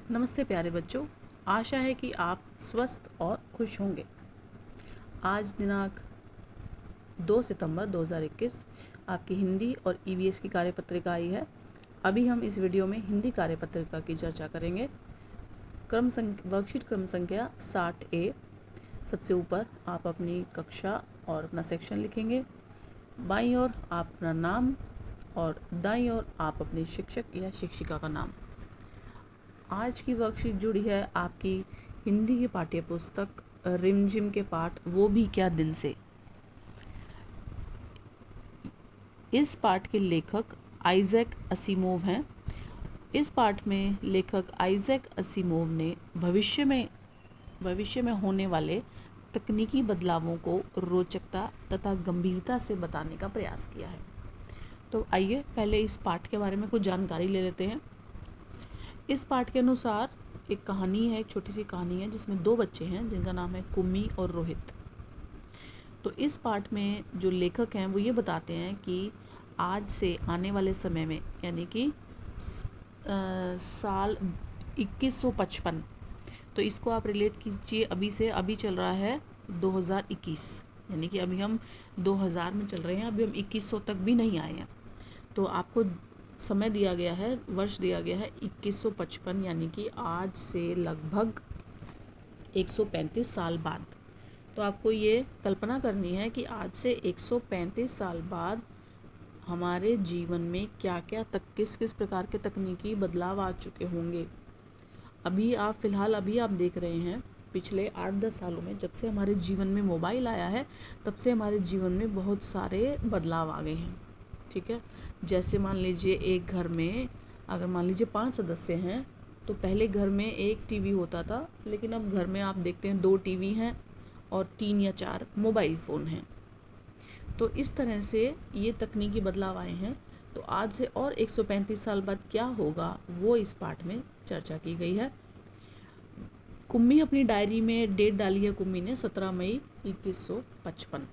नमस्ते प्यारे बच्चों, आशा है कि आप स्वस्थ और खुश होंगे। आज दिनांक 2 सितंबर 2021 आपकी हिंदी और ईवीएस की कार्यपत्रिका आई है। अभी हम इस वीडियो में हिंदी कार्यपत्रिका की चर्चा करेंगे। वर्कशीट क्रम संख्या 60A। सबसे ऊपर आप अपनी कक्षा और अपना सेक्शन लिखेंगे। बाईं ओर आप अपना नाम और दाईं ओर आप अपने शिक्षक या शिक्षिका का नाम। आज की वर्कशीट जुड़ी है आपकी हिंदी की पाठ्य पुस्तक रिमझिम के पाठ वो भी क्या दिन से। इस पाठ के लेखक आइजैक असीमोव हैं। इस पाठ में लेखक आइजैक असीमोव ने भविष्य में होने वाले तकनीकी बदलावों को रोचकता तथा गंभीरता से बताने का प्रयास किया है। तो आइए पहले इस पाठ के बारे में कुछ जानकारी ले लेते हैं। इस पाठ के अनुसार एक कहानी है, एक छोटी सी कहानी है जिसमें दो बच्चे हैं जिनका नाम है कुम्मी और रोहित। तो इस पाठ में जो लेखक हैं वो ये बताते हैं कि आज से आने वाले समय में यानी कि साल 2155, तो इसको आप रिलेट कीजिए अभी से। अभी चल रहा है 2021, यानी कि अभी हम 2000 में चल रहे हैं, अभी हम 2100 तक भी नहीं आए हैं। तो आपको समय दिया गया है, वर्ष दिया गया है 2155, यानी कि आज से लगभग 135 साल बाद। तो आपको ये कल्पना करनी है कि आज से 135 साल बाद हमारे जीवन में क्या क्या किस किस प्रकार के तकनीकी बदलाव आ चुके होंगे। अभी आप देख रहे हैं पिछले 8-10 सालों में, जब से हमारे जीवन में मोबाइल आया है तब से हमारे जीवन में बहुत सारे बदलाव आ गए हैं। ठीक है, जैसे मान लीजिए एक घर में अगर मान लीजिए 5 सदस्य हैं तो पहले घर में एक टीवी होता था, लेकिन अब घर में आप देखते हैं 2 टीवी हैं और 3 या 4 मोबाइल फ़ोन हैं। तो इस तरह से ये तकनीकी बदलाव आए हैं। तो आज से और 135 साल बाद क्या होगा वो इस पाठ में चर्चा की गई है। कुम्मी अपनी डायरी में डेट डाली है कुम्मी ने 17 मई 2155,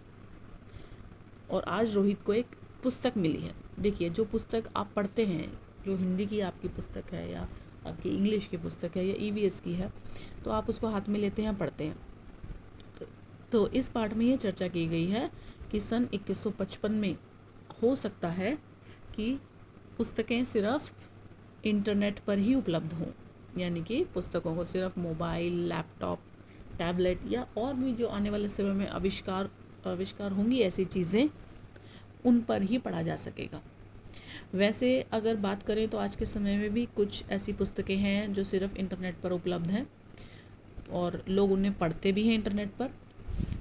और आज रोहित को एक पुस्तक मिली है। देखिए, जो पुस्तक आप पढ़ते हैं, जो हिंदी की आपकी पुस्तक है या आपकी इंग्लिश की पुस्तक है या ईवीएस की है, तो आप उसको हाथ में लेते हैं, पढ़ते हैं। तो इस पाठ में ये चर्चा की गई है कि सन 2155 में हो सकता है कि पुस्तकें सिर्फ इंटरनेट पर ही उपलब्ध हों, यानी कि पुस्तकों को सिर्फ मोबाइल, लैपटॉप, टैबलेट या और भी जो आने वाले समय में आविष्कार होंगी ऐसी चीज़ें, उन पर ही पढ़ा जा सकेगा। वैसे अगर बात करें तो आज के समय में भी कुछ ऐसी पुस्तकें हैं जो सिर्फ इंटरनेट पर उपलब्ध हैं और लोग उन्हें पढ़ते भी हैं इंटरनेट पर।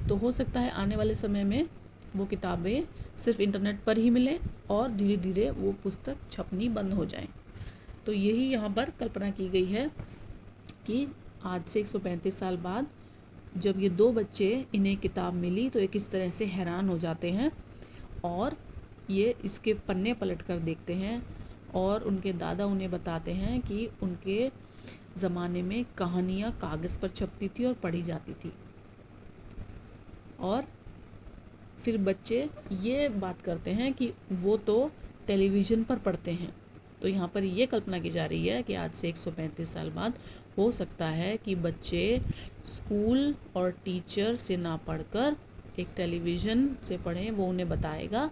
तो हो सकता है आने वाले समय में वो किताबें सिर्फ इंटरनेट पर ही मिलें और धीरे धीरे वो पुस्तक छपनी बंद हो जाएं। तो यही यहाँ पर कल्पना की गई है कि आज से 135 साल बाद जब ये दो बच्चे इन्हें किताब मिली तो ये किस तरह से हैरान हो जाते हैं और ये इसके पन्ने पलट कर देखते हैं, और उनके दादा उन्हें बताते हैं कि उनके ज़माने में कहानियाँ कागज़ पर छपती थी और पढ़ी जाती थी। और फिर बच्चे ये बात करते हैं कि वो तो टेलीविज़न पर पढ़ते हैं। तो यहाँ पर ये कल्पना की जा रही है कि आज से 135 साल बाद हो सकता है कि बच्चे स्कूल और टीचर से ना पढ़कर एक टेलीविज़न से पढ़ें। वो उन्हें बताएगा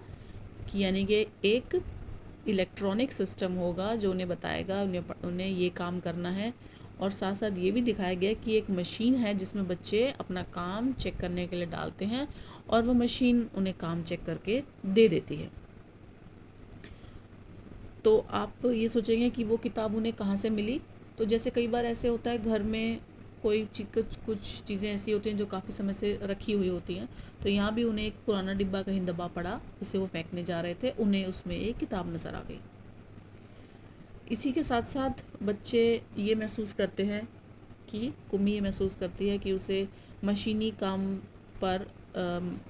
कि यानी कि एक इलेक्ट्रॉनिक सिस्टम होगा जो उन्हें बताएगा उन्हें ये काम करना है। और साथ साथ ये भी दिखाया गया कि एक मशीन है जिसमें बच्चे अपना काम चेक करने के लिए डालते हैं और वो मशीन उन्हें काम चेक करके दे देती है। तो आप ये सोचेंगे कि वो किताब उन्हें कहाँ से मिली। तो जैसे कई बार ऐसे होता है घर में कुछ चीज़ें ऐसी होती हैं जो काफ़ी समय से रखी हुई होती हैं। तो यहाँ भी उन्हें एक पुराना डिब्बा कहीं दबा पड़ा, उसे वो फेंकने जा रहे थे, उन्हें उसमें एक किताब नज़र आ गई। इसी के साथ साथ बच्चे ये महसूस करते हैं कि कुम्मी ये महसूस करती है कि उसे मशीनी काम पर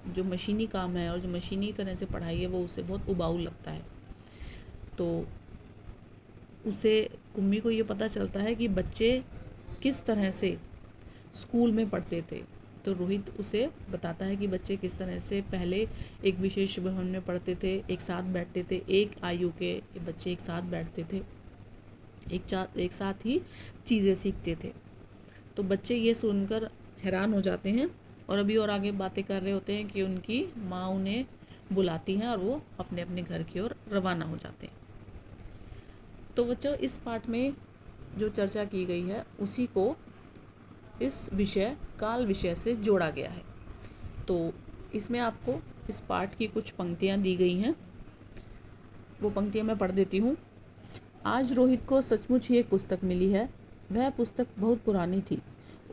जो मशीनी काम है और जो मशीनी तरह से पढ़ाई है वो उसे बहुत उबाऊ लगता है। तो उसे कुम्मी को ये पता चलता है कि बच्चे किस तरह से स्कूल में पढ़ते थे। तो रोहित उसे बताता है कि बच्चे किस तरह से पहले एक विशेष भवन में पढ़ते थे, एक साथ बैठते थे, एक आयु के बच्चे एक साथ बैठते थे एक साथ ही चीज़ें सीखते थे। तो बच्चे ये सुनकर हैरान हो जाते हैं और अभी और आगे बातें कर रहे होते हैं कि उनकी माँ उन्हें बुलाती हैं और वो अपने अपने घर की ओर रवाना हो जाते हैं। तो बच्चों, इस पाठ में जो चर्चा की गई है उसी को इस विषय काल विषय से जोड़ा गया है। तो इसमें आपको इस पाठ की कुछ पंक्तियाँ दी गई हैं, वो पंक्तियाँ मैं पढ़ देती हूँ। आज रोहित को सचमुच ही एक पुस्तक मिली है। वह पुस्तक बहुत पुरानी थी।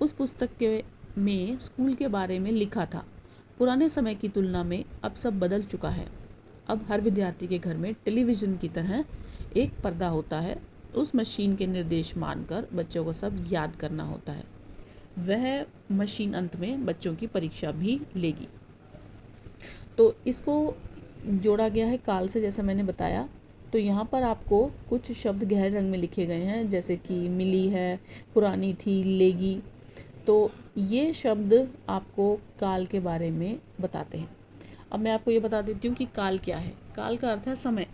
उस पुस्तक के में स्कूल के बारे में लिखा था। पुराने समय की तुलना में अब सब बदल चुका है। अब हर विद्यार्थी के घर में टेलीविज़न की तरह एक पर्दा होता है। उस मशीन के निर्देश मानकर बच्चों को सब याद करना होता है। वह मशीन अंत में बच्चों की परीक्षा भी लेगी। तो इसको जोड़ा गया है काल से, जैसा मैंने बताया। तो यहाँ पर आपको कुछ शब्द गहरे रंग में लिखे गए हैं, जैसे कि मिली है, पुरानी थी, लेगी। तो ये शब्द आपको काल के बारे में बताते हैं। अब मैं आपको ये बता देती हूँ कि काल क्या है। काल का अर्थ है समय।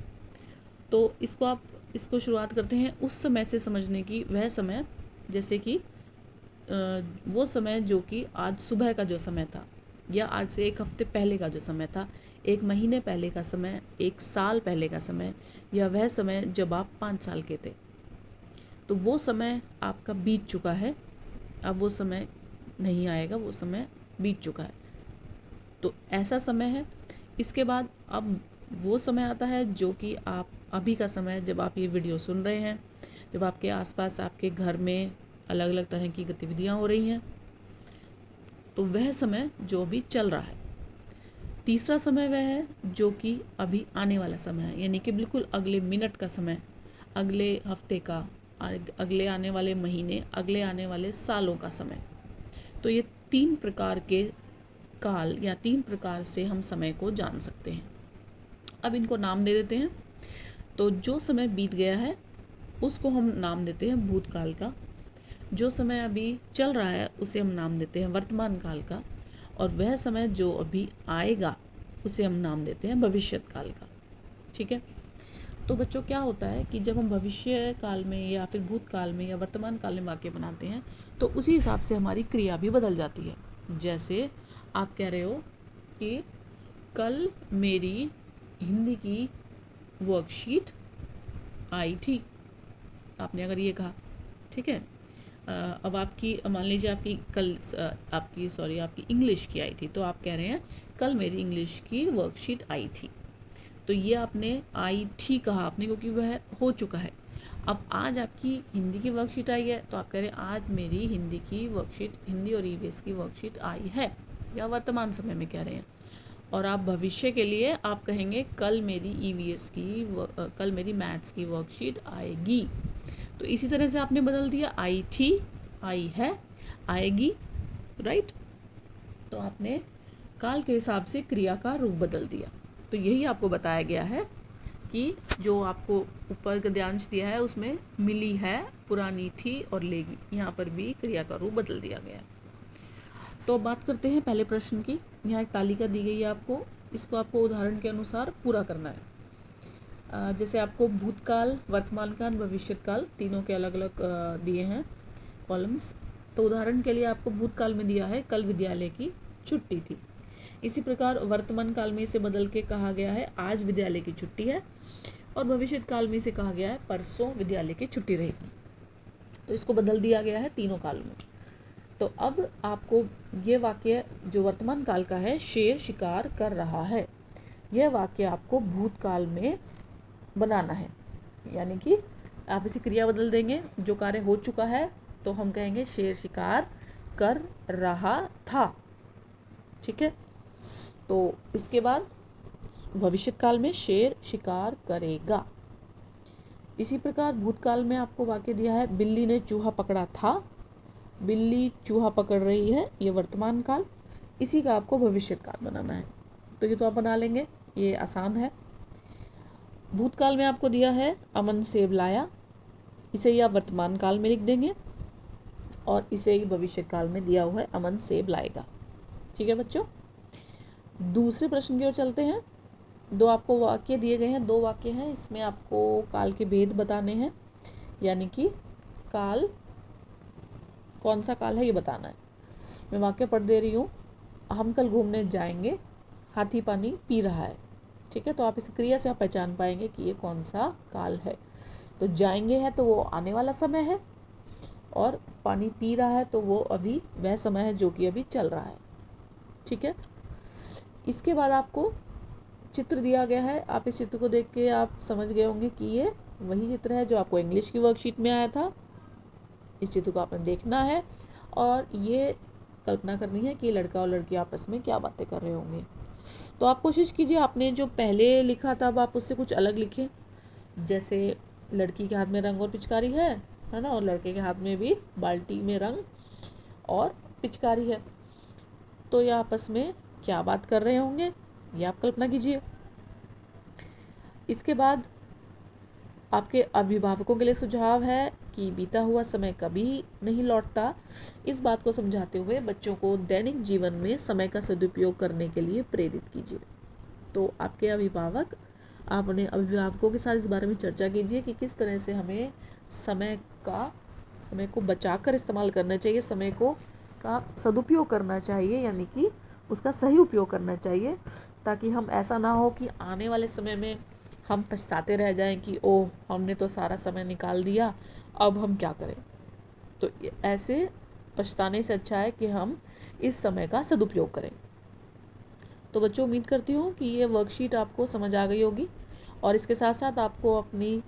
तो इसको शुरुआत करते हैं उस समय से समझने की। वह समय जैसे कि वो समय जो कि आज सुबह का जो समय था, या आज से एक हफ्ते पहले का जो समय था, एक महीने पहले का समय, एक साल पहले का समय, या वह समय जब आप 5 साल के थे। तो वो समय आपका बीत चुका है। अब वो समय नहीं आएगा, वो समय बीत चुका है। तो ऐसा समय है। इसके बाद अब वो समय आता है जो कि आप अभी का समय, जब आप ये वीडियो सुन रहे हैं, जब आपके आसपास आपके घर में अलग अलग तरह की गतिविधियां हो रही हैं, तो वह समय जो अभी चल रहा है। तीसरा समय वह है जो कि अभी आने वाला समय है, यानी कि बिल्कुल अगले मिनट का समय, अगले हफ्ते का, अगले आने वाले महीने, अगले आने वाले सालों का समय। तो ये 3 प्रकार के काल या 3 प्रकार से हम समय को जान सकते हैं। अब इनको नाम दे देते हैं। तो जो समय बीत गया है उसको हम नाम देते हैं भूतकाल का। जो समय अभी चल रहा है उसे हम नाम देते हैं वर्तमान काल का। और वह समय जो अभी आएगा उसे हम नाम देते हैं भविष्यत काल का। ठीक है। तो बच्चों, क्या होता है कि जब हम भविष्य काल में या फिर भूतकाल में या वर्तमान काल में वाक्य बनाते हैं तो उसी हिसाब से हमारी क्रिया भी बदल जाती है। जैसे आप कह रहे हो कि कल मेरी हिंदी की वर्कशीट आई थी, आपने अगर ये कहा, ठीक है। अब आपकी मान लीजिए आपकी इंग्लिश की आई थी, तो आप कह रहे हैं कल मेरी इंग्लिश की वर्कशीट आई थी। तो ये आपने आई थी कहा आपने, क्योंकि वह हो चुका है। अब आज आपकी हिंदी की वर्कशीट आई है तो आप कह रहे हैं आज मेरी हिंदी की वर्कशीट, हिंदी और ईवीएस की वर्कशीट आई है, या वर्तमान समय में कह रहे हैं। और आप भविष्य के लिए आप कहेंगे कल मेरी कल मेरी मैथ्स की वर्कशीट आएगी। तो इसी तरह से आपने बदल दिया, आई थी, आई है, आएगी, राइट। तो आपने काल के हिसाब से क्रिया का रूप बदल दिया। तो यही आपको बताया गया है कि जो आपको ऊपर गद्यांश दिया है उसमें मिली है, पुरानी थी और लेगी, यहाँ पर भी क्रिया का रूप बदल दिया गया है। तो अब बात करते हैं पहले प्रश्न की। यहाँ एक तालिका दी गई है आपको, इसको आपको उदाहरण के अनुसार पूरा करना है। जैसे आपको भूतकाल, वर्तमान काल, भविष्यत काल, तीनों के अलग अलग दिए हैं कॉलम्स। तो उदाहरण के लिए आपको भूतकाल में दिया है कल विद्यालय की छुट्टी थी। इसी प्रकार वर्तमान काल में इसे बदल के कहा गया है आज विद्यालय की छुट्टी है। और भविष्यत काल में इसे कहा गया है परसों विद्यालय की छुट्टी रहेगी। तो इसको बदल दिया गया है तीनों काल में। तो अब आपको ये वाक्य जो वर्तमान काल का है, शेर शिकार कर रहा है, यह वाक्य आपको भूतकाल में बनाना है। यानी कि आप इसी क्रिया बदल देंगे, जो कार्य हो चुका है तो हम कहेंगे शेर शिकार कर रहा था। ठीक है। तो इसके बाद भविष्यत काल में शेर शिकार करेगा। इसी प्रकार भूतकाल में आपको वाक्य दिया है बिल्ली ने चूहा पकड़ा था, बिल्ली चूहा पकड़ रही है, ये वर्तमान काल। इसी का आपको भविष्यत काल बनाना है। तो ये तो आप बना लेंगे, ये आसान है। भूतकाल में आपको दिया है अमन सेब लाया, इसे ही आप वर्तमान काल में लिख देंगे, और इसे ही भविष्य काल में दिया हुआ है अमन सेब लाएगा। ठीक है बच्चों। दूसरे प्रश्न की ओर चलते हैं। 2 आपको वाक्य दिए गए हैं, 2 वाक्य हैं, इसमें आपको काल के भेद बताने हैं यानी कि काल, कौन सा काल है ये बताना है। मैं वाक्य पढ़ दे रही हूँ। हम कल घूमने जाएंगे, हाथी पानी पी रहा है। ठीक है, तो आप इस क्रिया से आप पहचान पाएंगे कि ये कौन सा काल है। तो जाएंगे है तो वो आने वाला समय है, और पानी पी रहा है तो वो अभी वह समय है जो कि अभी चल रहा है। ठीक है, इसके बाद आपको चित्र दिया गया है। आप इस चित्र को देख के आप समझ गए होंगे कि ये वही चित्र है जो आपको इंग्लिश की वर्कशीट में आया था। इस चित्र को आपने देखना है और ये कल्पना करनी है कि लड़का और लड़की आपस में क्या बातें कर रहे होंगे। तो आप कोशिश कीजिए, आपने जो पहले लिखा था अब आप उससे कुछ अलग लिखें। जैसे लड़की के हाथ में रंग और पिचकारी है ना, और लड़के के हाथ में भी बाल्टी में रंग और पिचकारी है। तो ये आपस में क्या बात कर रहे होंगे, ये आप कल्पना कीजिए। इसके बाद आपके अभिभावकों के लिए सुझाव है कि बीता हुआ समय कभी नहीं लौटता। इस बात को समझाते हुए बच्चों को दैनिक जीवन में समय का सदुपयोग करने के लिए प्रेरित कीजिए। तो आपके अभिभावक, आप अपने अभिभावकों के साथ इस बारे में चर्चा कीजिए कि किस तरह से हमें समय को बचाकर इस्तेमाल करना चाहिए, समय को का सदुपयोग करना चाहिए, यानी कि उसका सही उपयोग करना चाहिए, ताकि हम ऐसा ना हो कि आने वाले समय में हम पछताते रह जाएं कि ओह हमने तो सारा समय निकाल दिया, अब हम क्या करें। तो ऐसे पछताने से अच्छा है कि हम इस समय का सदुपयोग करें। तो बच्चों, उम्मीद करती हूँ कि ये वर्कशीट आपको समझ आ गई होगी, और इसके साथ साथ आपको अपनी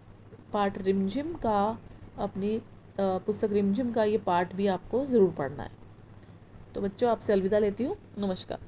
पाठ रिमझिम का, अपनी पुस्तक रिमझिम का ये पाठ भी आपको ज़रूर पढ़ना है। तो बच्चों, आपसे अलविदा लेती हूँ। नमस्कार।